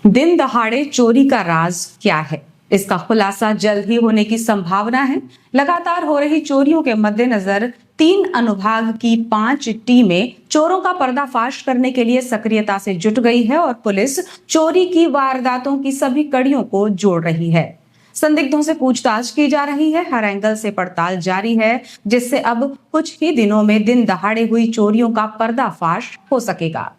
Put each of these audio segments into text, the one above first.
दिन दहाड़े चोरी का राज क्या है? इसका खुलासा जल्द ही होने की संभावना है। लगातार हो रही चोरियों के मद्देनजर 3 अनुभाग की 5 टीमें चोरों का पर्दाफाश करने के लिए सक्रियता से जुट गई है और पुलिस चोरी की वारदातों की सभी कड़ियों को जोड़ रही है। संदिग्धों से पूछताछ की जा रही है, हर एंगल से पड़ताल जारी है, जिससे अब कुछ ही दिनों में दिन दहाड़े हुई चोरियों का पर्दाफाश हो सकेगा।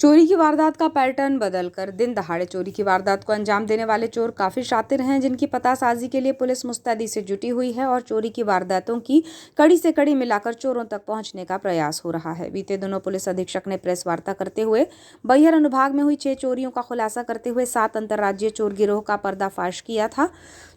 चोरी की वारदात का पैटर्न बदलकर दिन दहाड़े चोरी की वारदात को अंजाम देने वाले चोर काफी शातिर हैं, जिनकी पतासाजी के लिए पुलिस मुस्तैदी से जुटी हुई है और चोरी की वारदातों की कड़ी से कड़ी मिलाकर चोरों तक पहुंचने का प्रयास हो रहा है। बीते दिनों पुलिस अधीक्षक ने प्रेस वार्ता करते हुए बैहर अनुभाग में हुई 6 चोरियों का खुलासा करते हुए 7 अंतर्राज्यीय चोर गिरोह का पर्दाफाश किया था।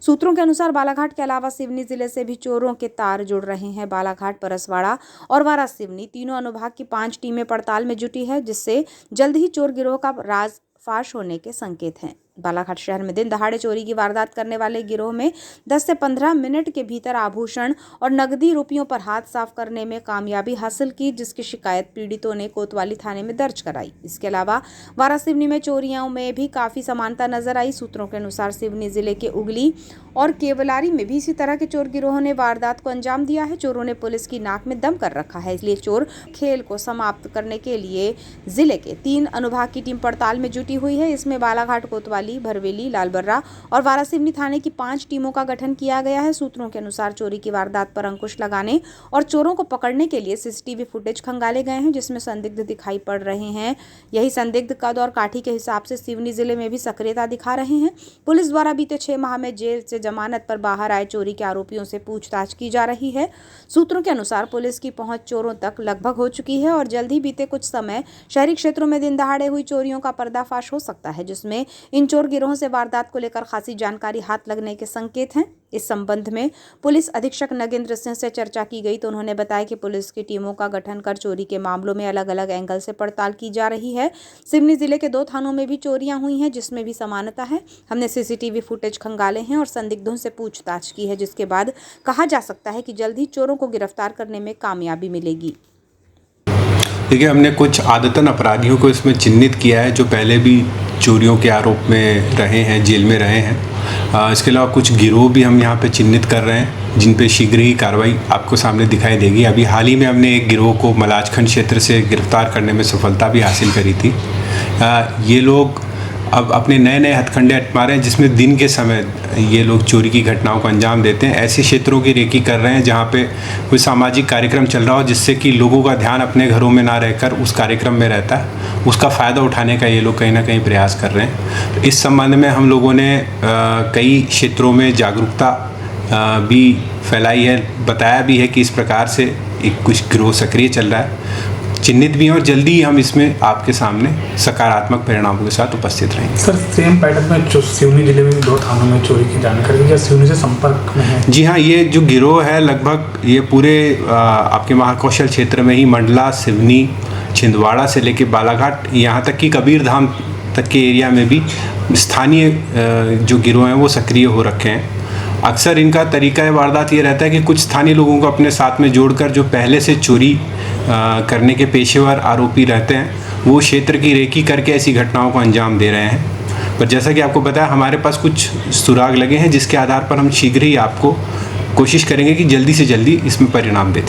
सूत्रों के अनुसार बालाघाट के अलावा सिवनी जिले से भी चोरों के तार जुड़ रहे हैं। बालाघाट, परसवाड़ा और वारा सिवनी तीनों अनुभाग की 5 टीमें पड़ताल में जुटी है, जिससे जल्द ही चोर गिरोह का राज फाश होने के संकेत हैं। बालाघाट शहर में दिन दहाड़े चोरी की वारदात करने वाले गिरोह में 10 से 15 मिनट के भीतर आभूषण और नकदी रुपयों पर हाथ साफ करने में कामयाबी हासिल की, जिसकी शिकायत पीड़ितों ने कोतवाली थाने में दर्ज कराई। इसके अलावा वारा सिवनी में चोरियों में भी काफी समानता नजर आई। सूत्रों के अनुसार सिवनी जिले के उगली और केवलारी में भी इसी तरह के चोर गिरोह ने वारदात को अंजाम दिया है। चोरों ने पुलिस की नाक में दम कर रखा है, इसलिए चोर खेल को समाप्त करने के लिए जिले के 3 अनुभाग की टीम पड़ताल में जुटी हुई है। इसमें बालाघाट, कोतवाली, भरवेली, लालबर्रा और वारा सिवनी थाने की 5 टीमों का गठन किया गया है। सूत्रों के अनुसार चोरी की वारदात पर अंकुश लगाने और चोरों को पकड़ने के लिए सीसीटीवी फुटेज खंगाले गए हैं, जिसमें संदिग्ध दिखाई पड़ रहे हैं। यही संदिग्ध कद और काठी के हिसाब से सिवनी जिले में भी सक्रियता दिखा रहे हैं। पुलिस द्वारा बीते 6 माह में जेल से जमानत पर बाहर आए चोरी के आरोपियों से पूछताछ की जा रही है। सूत्रों के अनुसार पुलिस की पहुंच चोरों तक लगभग हो चुकी है और जल्द ही बीते कुछ समय शहरी क्षेत्रों में दिन दहाड़े हुई चोरियों का पर्दाफाश हो सकता है, जिसमें इन चोर गिरोह से वारदात को लेकर खासी जानकारी हाथ लगने के संकेत हैं। इस संबंध में पुलिस अधीक्षक नगेंद्र सिंह से चर्चा की गई तो उन्होंने बताया कि पुलिस की टीमों का गठन कर चोरी के मामलों में अलग अलग एंगल से पड़ताल की जा रही है। सिवनी जिले के 2 थानों में भी चोरियां हुई हैं, जिसमें भी समानता है। हमने सीसीटीवी फुटेज खंगाले हैं और संदिग्धों से पूछताछ की है, जिसके बाद कहा जा सकता है कि जल्द ही चोरों को गिरफ्तार करने में कामयाबी मिलेगी। देखिए, हमने कुछ आदतन अपराधियों को इसमें चिन्हित किया है जो पहले भी चोरियों के आरोप में रहे हैं, जेल में रहे हैं। इसके अलावा कुछ गिरोह भी हम यहाँ पे चिन्हित कर रहे हैं, जिन पे शीघ्र ही कार्रवाई आपको सामने दिखाई देगी। अभी हाल ही में हमने एक गिरोह को मलाजखंड क्षेत्र से गिरफ्तार करने में सफलता भी हासिल करी थी। ये लोग अब अपने नए नए हथकंडे आजमा रहे हैं, जिसमें दिन के समय ये लोग चोरी की घटनाओं को अंजाम देते हैं। ऐसे क्षेत्रों की रेकी कर रहे हैं जहाँ पे कोई सामाजिक कार्यक्रम चल रहा हो, जिससे कि लोगों का ध्यान अपने घरों में ना रहकर उस कार्यक्रम में रहता है। उसका फ़ायदा उठाने का ये लोग कहीं ना कहीं प्रयास कर रहे हैं। तो इस संबंध में हम लोगों ने कई क्षेत्रों में जागरूकता भी फैलाई है, बताया भी है कि इस प्रकार से एक कुछ गिरोह सक्रिय चल रहा है, चिन्हित भी हैं और जल्दी ही हम इसमें आपके सामने सकारात्मक परिणामों के साथ उपस्थित रहेंगे। सर, सेम पैटर्न में जो सिवनी जिले में भी 2 थानों में चोरी की जानकारी, या सिवनी से संपर्क में है? जी हाँ, ये जो गिरोह है लगभग ये पूरे आपके महाकौशल क्षेत्र में ही मंडला, सिवनी, छिंदवाड़ा से लेके बालाघाट, यहाँ तक कि कबीरधाम तक के एरिया में भी स्थानीय जो गिरोह हैं वो सक्रिय हो रखे हैं। अक्सर इनका तरीका वारदात ये रहता है कि कुछ स्थानीय लोगों को अपने साथ में जोड़कर जो पहले से चोरी करने के पेशेवर आरोपी रहते हैं, वो क्षेत्र की रेकी करके ऐसी घटनाओं को अंजाम दे रहे हैं। पर जैसा कि आपको बताया, हमारे पास कुछ सुराग लगे हैं, जिसके आधार पर हम शीघ्र ही आपको कोशिश करेंगे कि जल्दी से जल्दी इसमें परिणाम दें।